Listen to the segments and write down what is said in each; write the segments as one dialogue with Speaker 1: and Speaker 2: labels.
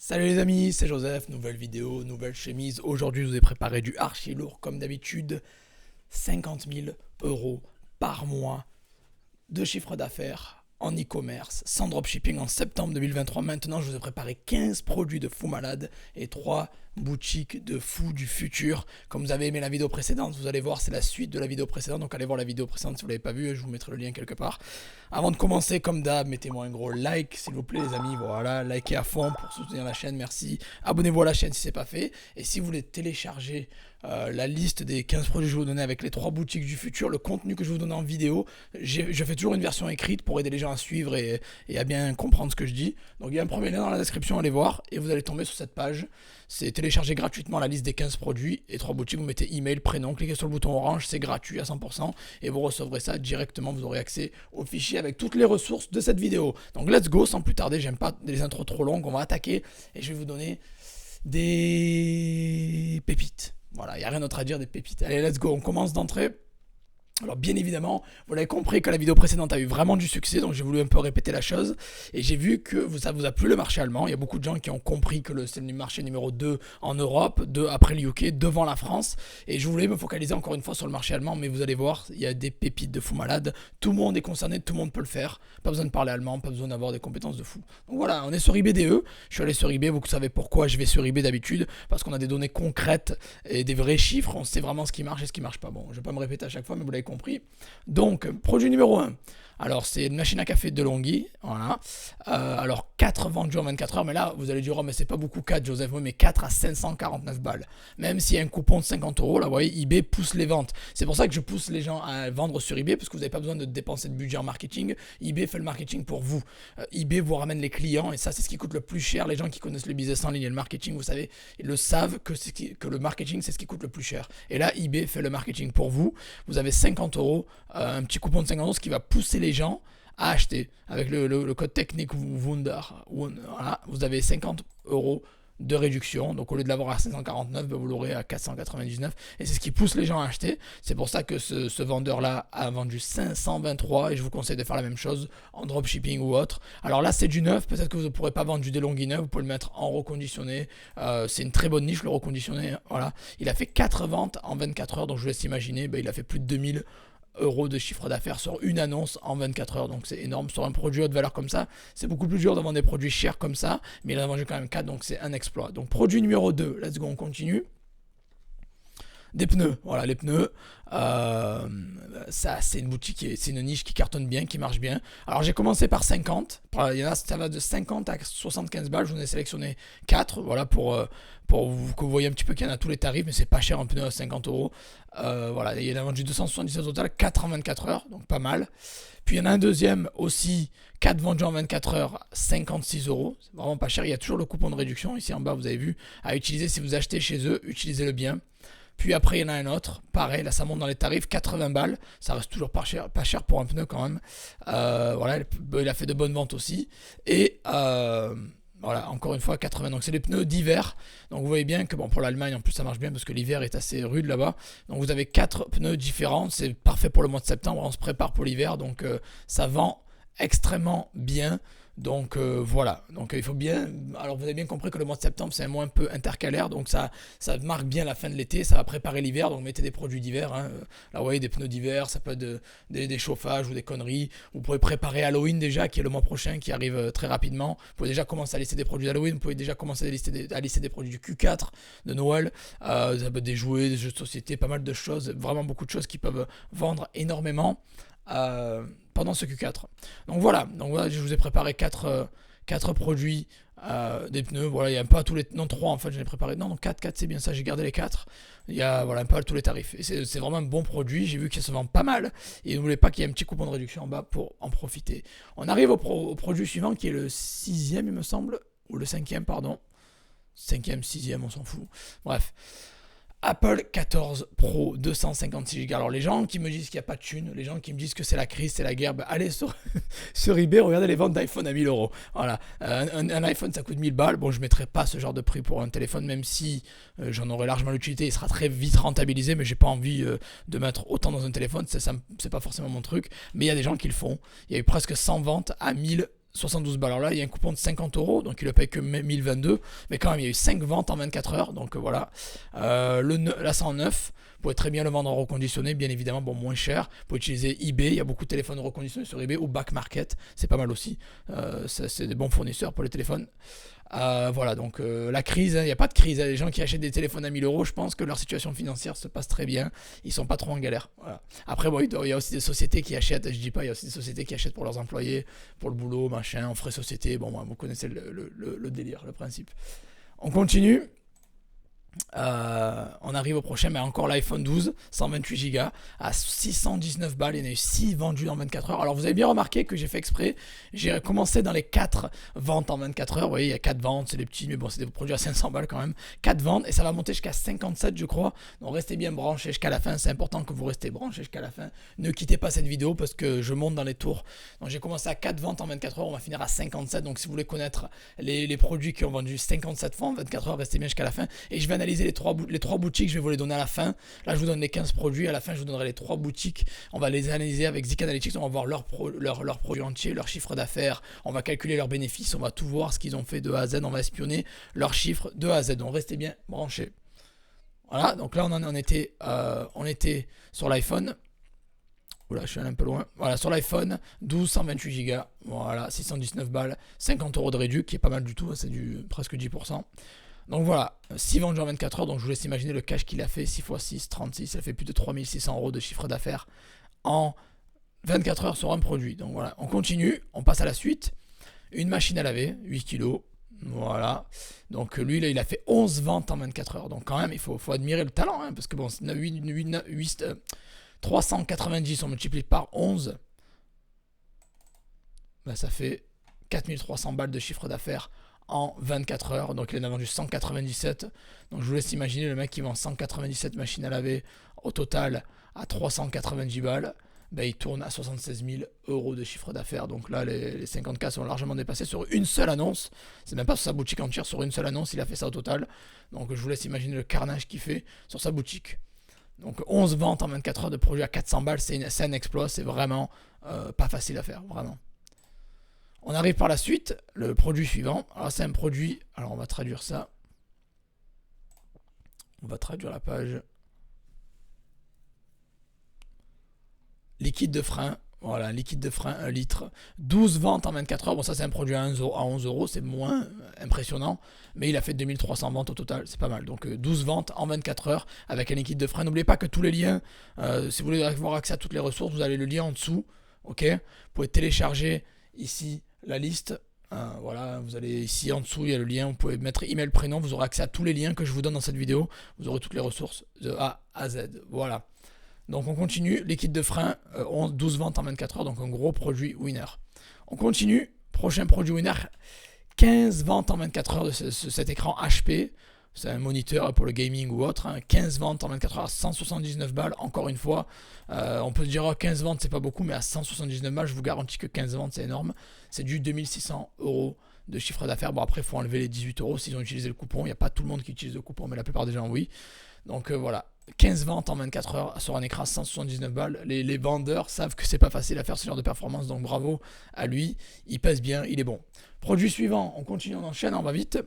Speaker 1: Salut les amis, c'est Joseph, nouvelle vidéo, nouvelle chemise. Aujourd'hui, je vous ai préparé du archi lourd comme d'habitude. 50 000 euros par mois de chiffre d'affaires en e-commerce, sans dropshipping en septembre 2023. Maintenant, je vous ai préparé 15 produits de fou malade et 3 boutiques de fou du futur. Comme vous avez aimé la vidéo précédente, vous allez voir, c'est la suite de la vidéo précédente. Donc allez voir la vidéo précédente si vous ne l'avez pas vue, je vous mettrai le lien quelque part. Avant de commencer, comme d'hab, mettez-moi un gros like, s'il vous plaît les amis. Voilà, likez à fond pour soutenir la chaîne, merci. Abonnez-vous à la chaîne si ce n'est pas fait. Et si vous voulez télécharger la liste des 15 produits que je vais vous donner avec les 3 boutiques du futur, le contenu que je vais vous donne en vidéo, je fais toujours une version écrite pour aider les gens à suivre et à bien comprendre ce que je dis. Donc il y a un premier lien dans la description, allez voir et vous allez tomber sur cette page. C'est télécharger gratuitement la liste des 15 produits et 3 boutiques. Vous mettez email, prénom, cliquez sur le bouton orange, c'est gratuit à 100% et vous recevrez ça directement. Vous aurez accès au fichier avec toutes les ressources de cette vidéo. Donc let's go, sans plus tarder, j'aime pas les intros trop longues, on va attaquer et je vais vous donner des pépites. Voilà, il n'y a rien d'autre à dire, des pépites. Allez, let's go, on commence d'entrée. Alors bien évidemment, vous l'avez compris que la vidéo précédente a eu vraiment du succès, donc j'ai voulu un peu répéter la chose. Et j'ai vu que ça vous a plu le marché allemand. Il y a beaucoup de gens qui ont compris que c'est le marché numéro 2 en Europe, après le UK, devant la France. Et je voulais me focaliser encore une fois sur le marché allemand, mais vous allez voir, il y a des pépites de fou malade. Tout le monde est concerné, tout le monde peut le faire. Pas besoin de parler allemand, pas besoin d'avoir des compétences de fou. Donc voilà, on est sur IBDE. Je suis allé sur eBay, vous savez pourquoi je vais sur eBay d'habitude, parce qu'on a des données concrètes et des vrais chiffres. On sait vraiment ce qui marche et ce qui marche pas. Bon, je vais pas me répéter à chaque fois, mais vous l'avez compris. Donc, produit numéro 1. Alors, c'est une machine à café de Longhi. Voilà. Alors, 4 vendus en 24 heures. Mais là, vous allez dire, oh, mais c'est pas beaucoup 4, Joseph. Oui, mais 4 à 549 balles. Même s'il y a un coupon de 50 euros, là, vous voyez, eBay pousse les ventes. C'est pour ça que je pousse les gens à vendre sur eBay, parce que vous n'avez pas besoin de dépenser de budget en marketing. eBay fait le marketing pour vous. eBay vous ramène les clients, et ça, c'est ce qui coûte le plus cher. Les gens qui connaissent le business en ligne et le marketing, vous savez, ils le savent que le marketing, c'est ce qui coûte le plus cher. Et là, eBay fait le marketing pour vous. Vous avez 50 euros, un petit coupon de 50 euros, ce qui va pousser les gens à acheter. Avec le code technique Wunder, voilà, vous avez 50 euros de réduction. Donc au lieu de l'avoir à 549, ben vous l'aurez à 499. Et c'est ce qui pousse les gens à acheter. C'est pour ça que ce vendeur-là a vendu 523 et je vous conseille de faire la même chose en dropshipping ou autre. Alors là, c'est du neuf. Peut-être que vous ne pourrez pas vendre du DeLonghi neuf. Vous pouvez le mettre en reconditionné. C'est une très bonne niche, le reconditionné. Voilà. Il a fait 4 ventes en 24 heures. Donc je vous laisse imaginer, ben, il a fait plus de 2000 euros de chiffre d'affaires sur une annonce en 24 heures, donc c'est énorme sur un produit haute valeur comme ça. C'est beaucoup plus dur de vendre des produits chers comme ça, mais il en a vendu quand même 4, donc c'est un exploit. Donc produit numéro 2, let's go, on continue. Des pneus, voilà les pneus, ça c'est une boutique, c'est une niche qui cartonne bien, qui marche bien. Alors j'ai commencé par 50, il y en a, ça va de 50 à 75 balles, je vous ai sélectionné 4, voilà pour que vous voyez un petit peu qu'il y en a tous les tarifs, mais c'est pas cher un pneu à 50 euros. Voilà, il y en a vendu 277 au total, 4 en 24 heures, donc pas mal. Puis il y en a un deuxième aussi, 4 vendus en 24 heures, 56 euros, c'est vraiment pas cher. Il y a toujours le coupon de réduction, ici en bas vous avez vu, à utiliser si vous achetez chez eux, utilisez-le bien. Puis après, il y en a un autre, pareil, là ça monte dans les tarifs, 80 balles, ça reste toujours pas cher pour un pneu quand même. Voilà, il a fait de bonnes ventes aussi. Et voilà, encore une fois, 80. Donc c'est les pneus d'hiver. Donc vous voyez bien que bon, pour l'Allemagne, en plus ça marche bien parce que l'hiver est assez rude là-bas. Donc vous avez 4 pneus différents, c'est parfait pour le mois de septembre, on se prépare pour l'hiver, donc ça vend extrêmement bien. Donc voilà, donc il faut bien, alors vous avez bien compris que le mois de septembre c'est un mois un peu intercalaire, donc ça marque bien la fin de l'été, ça va préparer l'hiver, donc mettez des produits d'hiver, hein. Là vous voyez des pneus d'hiver, ça peut être des chauffages ou des conneries, vous pouvez préparer Halloween déjà qui est le mois prochain, qui arrive très rapidement, vous pouvez déjà commencer à lister des produits d'Halloween, vous pouvez déjà commencer à lister des produits du Q4 de Noël, ça peut être des jouets, des jeux de société, pas mal de choses, vraiment beaucoup de choses qui peuvent vendre énormément. Pendant ce Q4. Donc voilà, je vous ai préparé 4 produits, des pneus. Voilà, il y a un peu à tous les. Non, 3 en fait, j'en ai préparé. Non, 4 c'est bien ça, j'ai gardé les 4. Il y a voilà, un peu à tous les tarifs. Et c'est vraiment un bon produit, j'ai vu qu'il se vend pas mal. Et n'oubliez pas qu'il y a un petit coupon de réduction en bas pour en profiter. On arrive au produit suivant qui est le 6e, il me semble, ou le 5e, pardon. 5e, 6e, on s'en fout. Bref. Apple 14 Pro 256 Go. Alors les gens qui me disent qu'il n'y a pas de thune, les gens qui me disent que c'est la crise, c'est la guerre, bah allez sur eBay, regardez les ventes d'iPhone à 1000 euros. Voilà, un iPhone ça coûte 1000 balles. Bon, je ne mettrai pas ce genre de prix pour un téléphone, même si j'en aurai largement l'utilité, il sera très vite rentabilisé, mais j'ai pas envie de mettre autant dans un téléphone, c'est pas forcément mon truc. Mais il y a des gens qui le font. Il y a eu presque 100 ventes à 1000 72 balles. Alors là, il y a un coupon de 50 euros, donc il ne paye que 1022. Mais quand même, il y a eu 5 ventes en 24 heures. Donc voilà. Là, c'est en neuf. Vous pouvez très bien le vendre en reconditionné, bien évidemment, bon, moins cher. Vous pouvez utiliser eBay. Il y a beaucoup de téléphones reconditionnés sur eBay ou Back Market. C'est pas mal aussi. C'est des bons fournisseurs pour les téléphones. Voilà, donc la crise, il n'y a pas de crise. Les gens qui achètent des téléphones à 1000 euros, je pense que leur situation financière se passe très bien. Ils sont pas trop en galère. Voilà. Après, bon, il y a aussi des sociétés qui achètent, je dis pas, il y a aussi des sociétés qui achètent pour leurs employés, pour le boulot, machin, en frais société. Bon, vous connaissez le délire, le principe. On continue. On arrive au prochain, mais encore l'iPhone 12, 128 Go à 619 balles. Il y en a eu 6 vendus dans 24 heures. Alors vous avez bien remarqué que j'ai fait exprès. J'ai commencé dans les 4 ventes en 24 heures. Vous voyez, il y a 4 ventes, c'est des petits, mais bon, c'est des produits à 500 balles quand même. 4 ventes et ça va monter jusqu'à 57, je crois. Donc restez bien branchés jusqu'à la fin. C'est important que vous restez branchés jusqu'à la fin. Ne quittez pas cette vidéo parce que je monte dans les tours. Donc j'ai commencé à 4 ventes en 24 heures. On va finir à 57. Donc si vous voulez connaître les produits qui ont vendu 57 fois en 24 heures, restez bien jusqu'à la fin. Et je vais analyser les trois boutiques, je vais vous les donner à la fin. Là, je vous donne les 15 produits. À la fin, je vous donnerai les 3 boutiques. On va les analyser avec Zik Analytics. On va voir leurs produits entiers, leur chiffre d'affaires. On va calculer leurs bénéfices. On va tout voir ce qu'ils ont fait de A à Z. On va espionner leurs chiffres de A à Z. Donc, restez bien branchés. Voilà. Donc là, on était sur l'iPhone. Oula, je suis allé un peu loin. Voilà, sur l'iPhone, 12, 128 Go. Voilà, 619 balles. 50 euros de réduit, qui est pas mal du tout. C'est du presque 10%. Donc voilà, 6 vendus en 24 heures, donc je vous laisse imaginer le cash qu'il a fait, 6 x 6, 36, ça fait plus de 3600 euros de chiffre d'affaires en 24 heures sur un produit. Donc voilà, on continue, on passe à la suite. Une machine à laver, 8 kilos, voilà. Donc lui, là, il a fait 11 ventes en 24 heures. Donc quand même, il faut admirer le talent, hein, parce que bon, 390, on multiplie par 11, bah, ça fait 4300 balles de chiffre d'affaires en 24 heures, donc il en a vendu 197. Donc je vous laisse imaginer le mec qui vend 197 machines à laver au total à 390 balles, ben il tourne à 76 000 euros de chiffre d'affaires. Donc là, les 50K sont largement dépassés sur une seule annonce. C'est même pas sur sa boutique entière, sur une seule annonce, il a fait ça au total. Donc je vous laisse imaginer le carnage qu'il fait sur sa boutique. Donc 11 ventes en 24 heures de produits à 400 balles, c'est un exploit, c'est vraiment pas facile à faire, vraiment. On arrive par la suite, le produit suivant. Alors c'est un produit, alors on va traduire ça. On va traduire la page. Liquide de frein, voilà, liquide de frein, 1 litre. 12 ventes en 24 heures, bon ça c'est un produit à 11 euros, c'est moins impressionnant. Mais il a fait 2300 ventes au total, c'est pas mal. Donc 12 ventes en 24 heures avec un liquide de frein. N'oubliez pas que tous les liens, si vous voulez avoir accès à toutes les ressources, vous avez le lien en dessous. Ok, vous pouvez télécharger ici la liste, voilà, vous allez ici en dessous, il y a le lien, vous pouvez mettre email, prénom, vous aurez accès à tous les liens que je vous donne dans cette vidéo, vous aurez toutes les ressources de A à Z, voilà. Donc on continue, liquide de frein, 12 ventes en 24 heures, donc un gros produit winner. On continue, prochain produit winner, 15 ventes en 24 heures de cet écran HP. C'est un moniteur pour le gaming ou autre, hein. 15 ventes en 24 heures à 179 balles, encore une fois. On peut se dire, oh, 15 ventes, c'est pas beaucoup, mais à 179 balles, je vous garantis que 15 ventes, c'est énorme. C'est du 2600 euros de chiffre d'affaires. Bon, après, il faut enlever les 18 euros s'ils ont utilisé le coupon. Il n'y a pas tout le monde qui utilise le coupon, mais la plupart des gens, oui. Donc voilà, 15 ventes en 24 heures sur un écran à 179 balles. Les vendeurs savent que c'est pas facile à faire ce genre de performance, donc bravo à lui. Il pèse bien, il est bon. Produit suivant, on continue, on enchaîne, on va vite.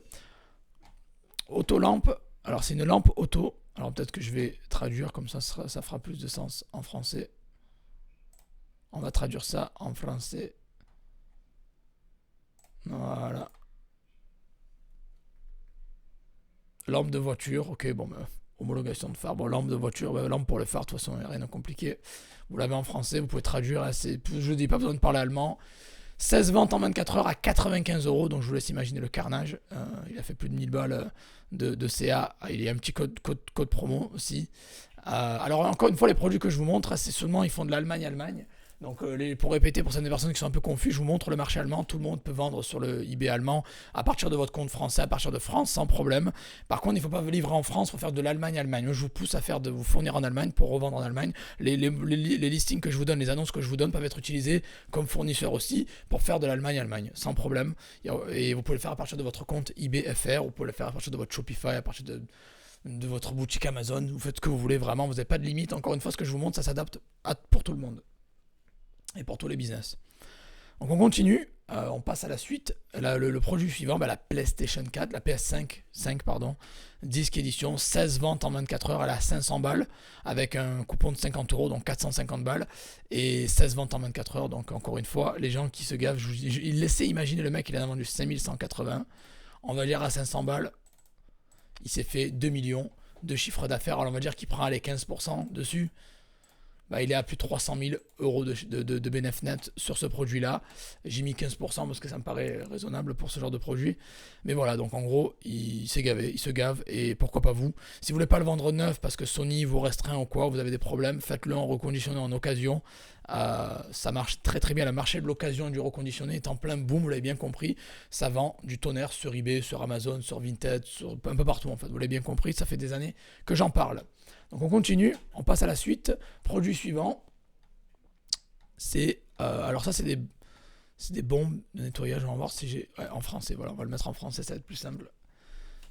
Speaker 1: Auto-lampe, alors c'est une lampe auto, alors peut-être que je vais traduire comme ça, ça fera plus de sens en français. On va traduire ça en français. Voilà. Lampe de voiture, ok, bon, homologation de phare, bon, lampe de voiture, lampe pour le phare, de toute façon, il n'y a rien de compliqué. Vous l'avez en français, vous pouvez traduire, je dis pas besoin de parler allemand. 16 ventes en 24 heures à 95 euros, donc je vous laisse imaginer le carnage. Il a fait plus de 1000 balles de CA. Il y a un petit code promo aussi. Alors encore une fois, les produits que je vous montre, c'est seulement, ils font de l'Allemagne. Donc pour répéter, pour certaines personnes qui sont un peu confus, je vous montre le marché allemand. Tout le monde peut vendre sur le eBay allemand à partir de votre compte français, à partir de France, sans problème. Par contre, il ne faut pas vous livrer en France, il faut faire de l'Allemagne. Moi, je vous pousse à vous fournir en Allemagne pour revendre en Allemagne. Les listings que je vous donne, les annonces que je vous donne peuvent être utilisées comme fournisseurs aussi pour faire de l'Allemagne, sans problème. Et vous pouvez le faire à partir de votre compte eBay FR, vous pouvez le faire à partir de votre Shopify, à partir de votre boutique Amazon. Vous faites ce que vous voulez, vraiment, vous n'avez pas de limite. Encore une fois, ce que je vous montre, ça s'adapte pour tout le monde et pour tous les business. Donc on continue. On passe à la suite. Le produit suivant, la PlayStation 4, la PS5, 5 pardon, disque édition, 16 ventes en 24 heures, elle a 500 balles avec un coupon de 50 euros, donc 450 balles, et 16 ventes en 24 heures. Donc encore une fois, les gens qui se gavent, il laissait imaginer le mec, il en a vendu 5180, on va dire à 500 balles, il s'est fait 2 millions de chiffre d'affaires. Alors on va dire qu'il prend les 15% dessus. Il est à plus de 300 000 euros de bénéfice net sur ce produit-là. J'ai mis 15% parce que ça me paraît raisonnable pour ce genre de produit. Mais voilà, donc en gros, il s'est gavé, il se gave, et pourquoi pas vous. Si vous voulez pas le vendre neuf parce que Sony vous restreint ou quoi, vous avez des problèmes, faites-le en reconditionné en occasion. Ça marche très très bien. Le marché de l'occasion et du reconditionné est en plein boom, vous l'avez bien compris. Ça vend du tonnerre sur eBay, sur Amazon, sur Vinted, un peu partout en fait. Vous l'avez bien compris, ça fait des années que j'en parle. Donc on continue, on passe à la suite. Produit suivant, c'est... alors ça c'est des bombes de nettoyage, on va voir si j'ai... Ouais, en français, voilà, on va le mettre en français, ça va être plus simple.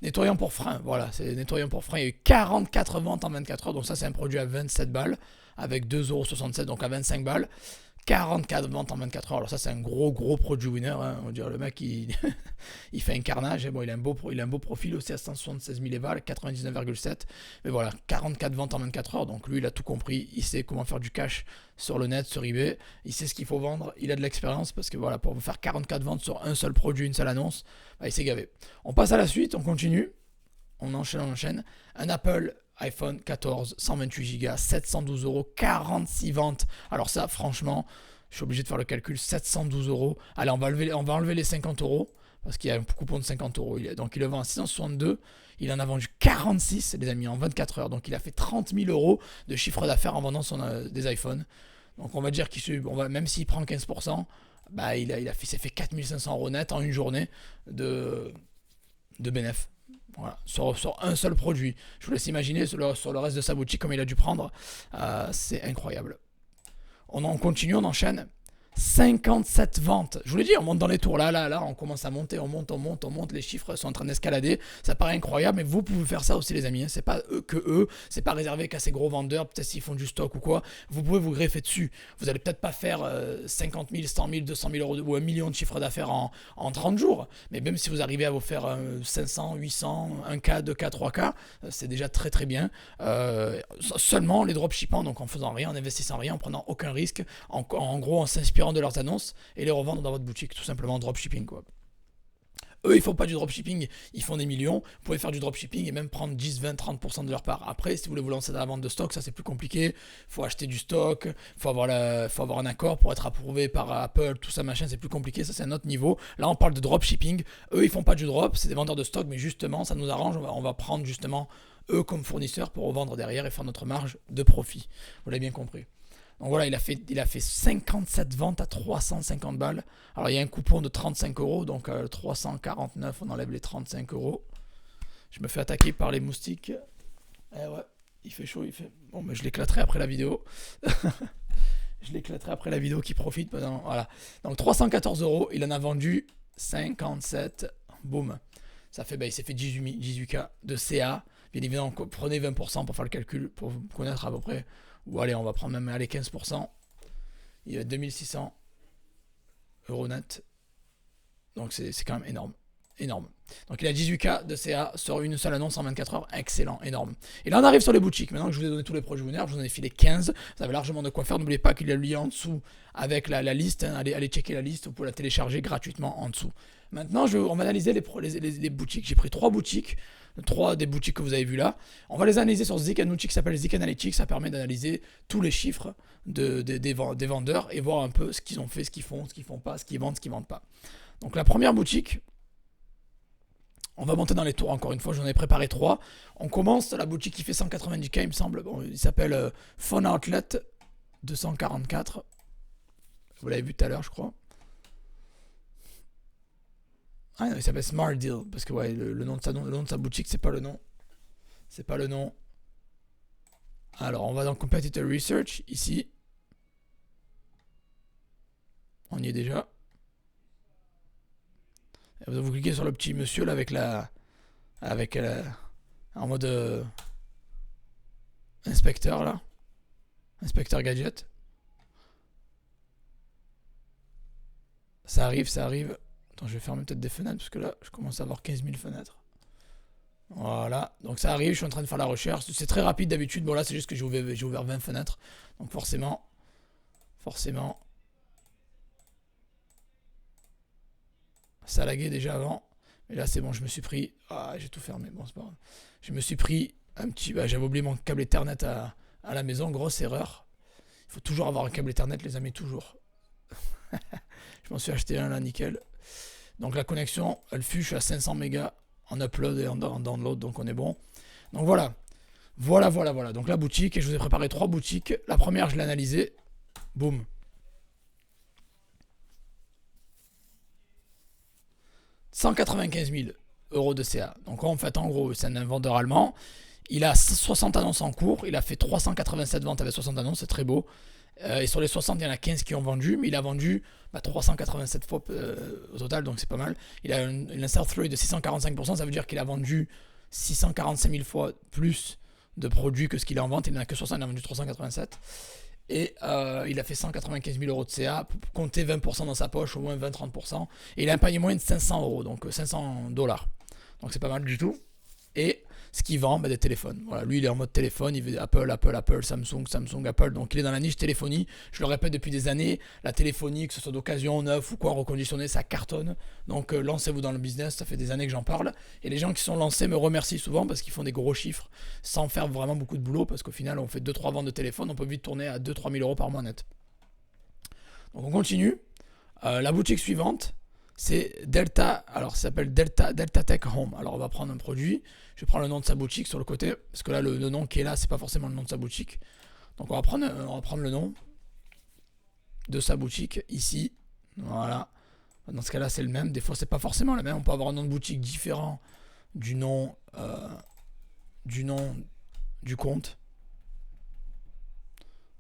Speaker 1: Nettoyant pour frein, voilà, c'est nettoyant pour frein. Il y a eu 44 ventes en 24 heures, donc ça c'est un produit à 27 balles, avec 2,67€, donc à 25 balles. 44 ventes en 24 heures. Alors ça c'est un gros produit winner, hein. On dirait le mec il fait un carnage. Et bon, il a un beau profil aussi à 176 000 évals, 99,7. Mais voilà, 44 ventes en 24 heures. Donc lui il a tout compris, il sait comment faire du cash sur le net, sur eBay, il sait ce qu'il faut vendre, il a de l'expérience, parce que voilà, pour faire 44 ventes sur un seul produit, une seule annonce, il s'est gavé. On passe à la suite, on continue, on enchaîne. Un Apple iPhone 14, 128 Go, 712 euros, 46 ventes. Alors ça, franchement, je suis obligé de faire le calcul, 712 euros. Allez, on va enlever les 50 euros, parce qu'il y a un coupon de 50 euros. Donc il le vend à 662, il en a vendu 46, les amis, en 24 heures. Donc il a fait 30 000 euros de chiffre d'affaires en vendant des iPhones. Donc on va dire même s'il prend 15%, il s'est fait 4500 euros net en une journée de bénéfice. Voilà, sur un seul produit. Je vous laisse imaginer sur le reste de sa boutique comme il a dû prendre. C'est incroyable. On continue, on enchaîne. 57 ventes. Je vous l'ai dit, on monte dans les tours. Là, on commence à monter, on monte. Les chiffres sont en train d'escalader. Ça paraît incroyable, mais vous pouvez faire ça aussi, les amis. C'est pas eux. C'est pas réservé qu'à ces gros vendeurs. Peut-être s'ils font du stock ou quoi. Vous pouvez vous greffer dessus. Vous allez peut-être pas faire 50 000, 100 000, 200 000 euros ou 1 million de chiffre d'affaires en 30 jours. Mais même si vous arrivez à vous faire 500, 800, 1K, 2K, 3K, c'est déjà très très bien. Seulement les dropshippants, donc en faisant rien, en investissant rien, en prenant aucun risque, en gros en s'inspirant de leurs annonces et les revendre dans votre boutique, tout simplement dropshipping quoi. Eux ils font pas du dropshipping, ils font des millions. Vous pouvez faire du dropshipping et même prendre 10, 20, 30% de leur part. Après si vous voulez vous lancer dans la vente de stock, ça c'est plus compliqué, faut acheter du stock, faut avoir un accord pour être approuvé par Apple, tout ça machin, c'est plus compliqué, ça c'est un autre niveau. Là on parle de dropshipping, eux ils font pas du drop, c'est des vendeurs de stock, mais justement ça nous arrange, on va prendre justement eux comme fournisseurs pour revendre derrière et faire notre marge de profit. Vous l'avez bien compris. Donc voilà, il a fait 57 ventes à 350 balles. Alors il y a un coupon de 35 euros, donc 349, on enlève les 35 euros. Je me fais attaquer par les moustiques. Eh ouais, il fait chaud, Bon, mais je l'éclaterai après la vidéo. Je l'éclaterai après la vidéo qui profite. Voilà. Donc 314 euros, il en a vendu 57. Boum. Ça fait, il s'est fait 18K de CA. Bien évidemment, prenez 20% pour faire le calcul, pour connaître à peu près. Ou allez, on va prendre même 15%. Il y a 2600 euros net. Donc c'est quand même énorme. Énorme. Donc il a 18K de CA sur une seule annonce en 24 heures. Excellent, énorme. Et là on arrive sur les boutiques. Maintenant que je vous ai donné tous les produits winners, je vous en ai filé 15. Vous avez largement de quoi faire. N'oubliez pas qu'il y a le lien en dessous avec la liste. Hein. Allez checker la liste. Vous pouvez la télécharger gratuitement en dessous. Maintenant on va analyser les boutiques. J'ai pris 3 boutiques. 3 des boutiques que vous avez vues là. On va les analyser sur Zik, un outil qui s'appelle Zik Analytics. Ça permet d'analyser tous les chiffres des vendeurs et voir un peu ce qu'ils ont fait, ce qu'ils font pas, ce qu'ils vendent pas. Donc la première boutique, on va monter dans les tours encore une fois, j'en ai préparé 3. On commence la boutique qui fait 190K il me semble. Bon, il s'appelle Phone Outlet 244. Vous l'avez vu tout à l'heure je crois. Ah non, il s'appelle Smart Deal, parce que ouais, le nom de sa boutique, c'est pas le nom. C'est pas le nom. Alors, on va dans Competitor Research, ici. On y est déjà. Et vous cliquez sur le petit monsieur là avec en mode inspecteur là. Inspecteur gadget. Ça arrive, ça arrive. Attends, je vais fermer peut-être des fenêtres parce que là, je commence à avoir 15 000 fenêtres. Voilà, donc ça arrive, je suis en train de faire la recherche. C'est très rapide d'habitude. Bon, là, c'est juste que j'ai ouvert 20 fenêtres. Donc forcément, ça laguait déjà avant. Mais là, c'est bon, je me suis pris. Ah, j'ai tout fermé. Bon, c'est pas grave. Je me suis pris un petit. Bah, j'avais oublié mon câble Ethernet à la maison. Grosse erreur. Il faut toujours avoir un câble Ethernet, les amis, toujours. Je m'en suis acheté un là, nickel. Donc la connexion, elle fut, je suis à 500 mégas en upload et en download, donc on est bon. Donc voilà. Voilà. Donc la boutique, et je vous ai préparé 3 boutiques. La première, je l'ai analysée. Boum. 195 000 euros de CA. Donc en fait, en gros, c'est un vendeur allemand. Il a 60 annonces en cours. Il a fait 387 ventes avec 60 annonces. C'est très beau. Et sur les 60, il y en a 15 qui ont vendu. Mais il a vendu 387 fois au total. Donc c'est pas mal. Il a une insert rate de 645%. Ça veut dire qu'il a vendu 645 000 fois plus de produits que ce qu'il a en vente. Il n'en a que 60. Il a vendu 387. Et il a fait 195 000 euros de CA, compter 20% dans sa poche, au moins 20-30%. Et il a un panier moyen de 500 euros, donc 500 dollars. Donc c'est pas mal du tout. Et ce qu'il vend, des téléphones. Voilà, lui il est en mode téléphone, il veut Apple, Samsung, Apple. Donc il est dans la niche téléphonie. Je le répète depuis des annees, la téléphonie, que ce soit d'occasion, neuf ou quoi, reconditionné, ça cartonne. Donc lancez-vous dans le business, ça fait des années que j'en parle. Et les gens qui sont lancés me remercient souvent parce qu'ils font des gros chiffres sans faire vraiment beaucoup de boulot. Parce qu'au final, on fait 2-3 ventes de téléphone, on peut vite tourner à 2-3 000 euros par mois net. Donc on continue. La boutique suivante, c'est Delta. Alors ça s'appelle Delta Tech Home. Alors on va prendre un produit. Je prends le nom de sa boutique sur le côté. Parce que là, le nom qui est là, c'est pas forcément le nom de sa boutique. Donc on va prendre le nom de sa boutique ici. Voilà. Dans ce cas-là, c'est le même. Des fois, c'est pas forcément le même. On peut avoir un nom de boutique différent du nom du compte.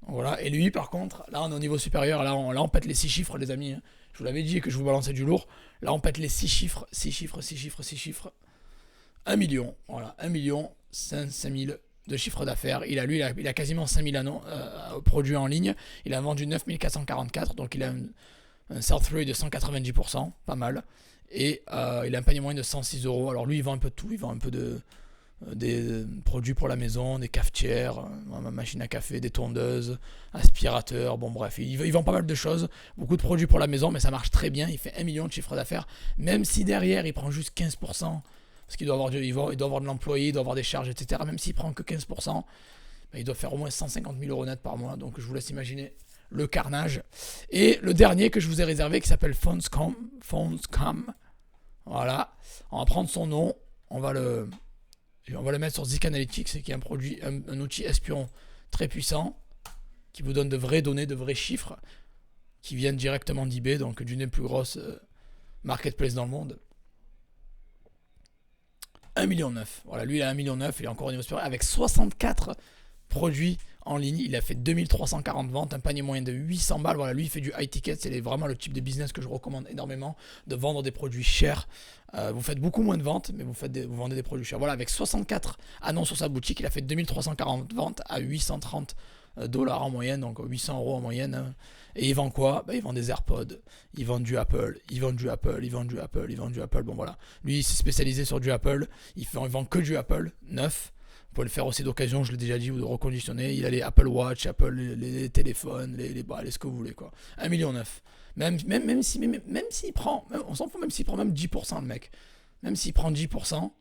Speaker 1: Voilà. Et lui, par contre, là, on est au niveau supérieur. Là, on pète les 6 chiffres, les amis. Je vous l'avais dit que je vous balançais du lourd. Là, on pète les 6 chiffres. 6 chiffres. 1 million. Voilà. 1 million 500 000 de chiffre d'affaires. Il a quasiment 5 000 produits en ligne. Il a vendu 9 444. Donc, il a un sell-through rate de 190%. Pas mal. Et il a un panier moyen de 106 euros. Alors, lui, il vend un peu de tout. Il vend un peu des produits pour la maison, des cafetières, machine à café, des tondeuses, aspirateurs, bon bref, il vend pas mal de choses, beaucoup de produits pour la maison, mais ça marche très bien, il fait 1 million de chiffre d'affaires, même si derrière il prend juste 15%, parce qu'il doit avoir de l'employé, il doit avoir des charges, etc. Même s'il prend que 15%, il doit faire au moins 150 000 euros net par mois, donc je vous laisse imaginer le carnage. Et le dernier que je vous ai réservé, qui s'appelle Phonescom, voilà, on va prendre son nom, on va le mettre sur Zik Analytics, qui est un outil espion très puissant, qui vous donne de vraies données, de vrais chiffres, qui viennent directement d'eBay, donc d'une des plus grosses marketplaces dans le monde. 1,9 million. Voilà, lui il a 1,9 million, il est encore au niveau supérieur, avec 64 produits en ligne. Il a fait 2340 ventes, un panier moyen de 800 balles. Voilà, lui il fait du high ticket, c'est vraiment le type de business que je recommande énormément, de vendre des produits chers. Vous faites beaucoup moins de ventes, mais vous vendez des produits chers. Voilà, avec 64 annonces sur sa boutique, il a fait 2340 ventes à 830 dollars en moyenne, donc 800 euros en moyenne. Et il vend quoi? Il vend des AirPods, il vend du Apple, Bon voilà, lui il s'est spécialisé sur du Apple, il vend que du Apple neuf. Vous pouvez le faire aussi d'occasion, je l'ai déjà dit, ou de reconditionner. Il a les Apple Watch, les téléphones, ce que vous voulez, quoi. 1,9 million. Même s'il prend, on s'en fout, même s'il prend même 10% le mec. Même s'il prend 10%,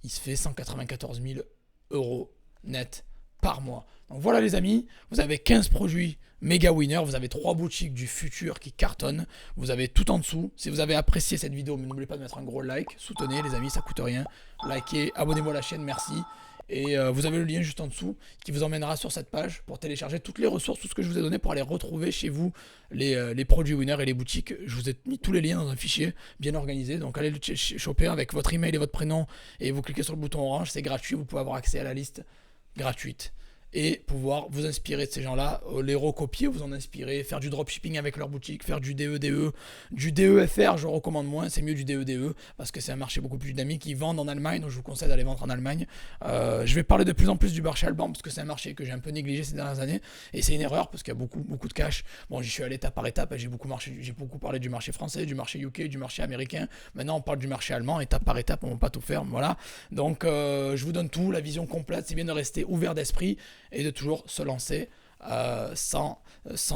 Speaker 1: il se fait 194 000 euros net par mois. Donc voilà les amis, vous avez 15 produits méga winner, vous avez 3 boutiques du futur qui cartonnent, vous avez tout en dessous. Si vous avez apprécié cette vidéo, n'oubliez pas de mettre un gros like, soutenez les amis, ça coûte rien. Likez, abonnez-vous à la chaîne, merci. Et vous avez le lien juste en dessous qui vous emmènera sur cette page pour télécharger toutes les ressources, tout ce que je vous ai donné pour aller retrouver chez vous les produits winner et les boutiques. Je vous ai mis tous les liens dans un fichier bien organisé. Donc allez le choper avec votre email et votre prénom et vous cliquez sur le bouton orange, c'est gratuit, vous pouvez avoir accès à la liste gratuite. et pouvoir vous inspirer de ces gens-là, les recopier, vous en inspirer, faire du dropshipping avec leur boutique, faire du DEDE, du DEFR, je recommande moins, c'est mieux du DEDE parce que c'est un marché beaucoup plus dynamique. Ils vendent en Allemagne, donc je vous conseille d'aller vendre en Allemagne. Je vais parler de plus en plus du marché allemand parce que c'est un marché que j'ai un peu négligé ces dernières années et c'est une erreur parce qu'il y a beaucoup de cash. Bon, j'y suis allé étape par étape, j'ai beaucoup parlé du marché français, du marché UK, du marché américain. Maintenant, on parle du marché allemand, étape par étape, on ne va pas tout faire, voilà. Donc, je vous donne tout, la vision complète. C'est bien de rester ouvert d'esprit et de toujours se lancer sans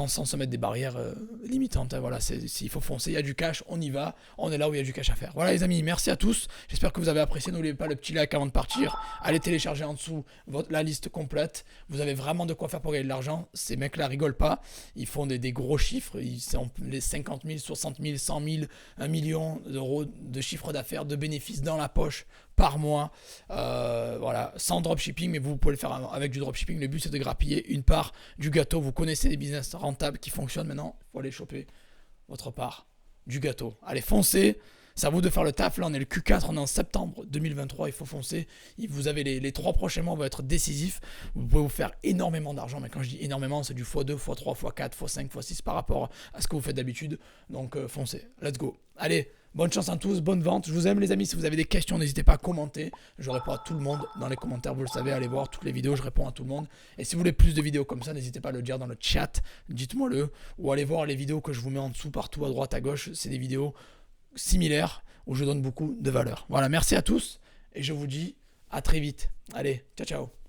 Speaker 1: se mettre des barrières limitantes. Hein, voilà, s'il faut foncer, il y a du cash, on y va, on est là où il y a du cash à faire. Voilà les amis, merci à tous. J'espère que vous avez apprécié. N'oubliez pas le petit like avant de partir. Allez télécharger en dessous la liste complète. Vous avez vraiment de quoi faire pour gagner de l'argent. Ces mecs-là rigolent pas. Ils font des gros chiffres. Les 50 000, 60 000, 100 000, 1 million d'euros de chiffre d'affaires, de bénéfices dans la poche par mois, voilà, sans dropshipping, mais vous pouvez le faire avec du dropshipping. Le but c'est de grappiller une part du gâteau. Vous connaissez des business rentables qui fonctionnent maintenant, il faut aller choper votre part du gâteau. Allez, foncez, c'est à vous de faire le taf. Là on est le Q4, on est en septembre 2023, il faut foncer. Vous avez les 3 prochains mois vont être décisifs. Vous pouvez vous faire énormément d'argent, mais quand je dis énormément, c'est du x2, x3, x4, x5, x6 par rapport à ce que vous faites d'habitude. Donc foncez, let's go. Allez, bonne chance à tous, bonne vente. Je vous aime les amis, si vous avez des questions, n'hésitez pas à commenter. Je réponds à tout le monde dans les commentaires, vous le savez, allez voir toutes les vidéos, je réponds à tout le monde. Et si vous voulez plus de vidéos comme ça, n'hésitez pas à le dire dans le chat, dites-moi le. Ou allez voir les vidéos que je vous mets en dessous, partout, à droite, à gauche. C'est des vidéos similaires où je donne beaucoup de valeur. Voilà, merci à tous et je vous dis à très vite. Allez, ciao ciao.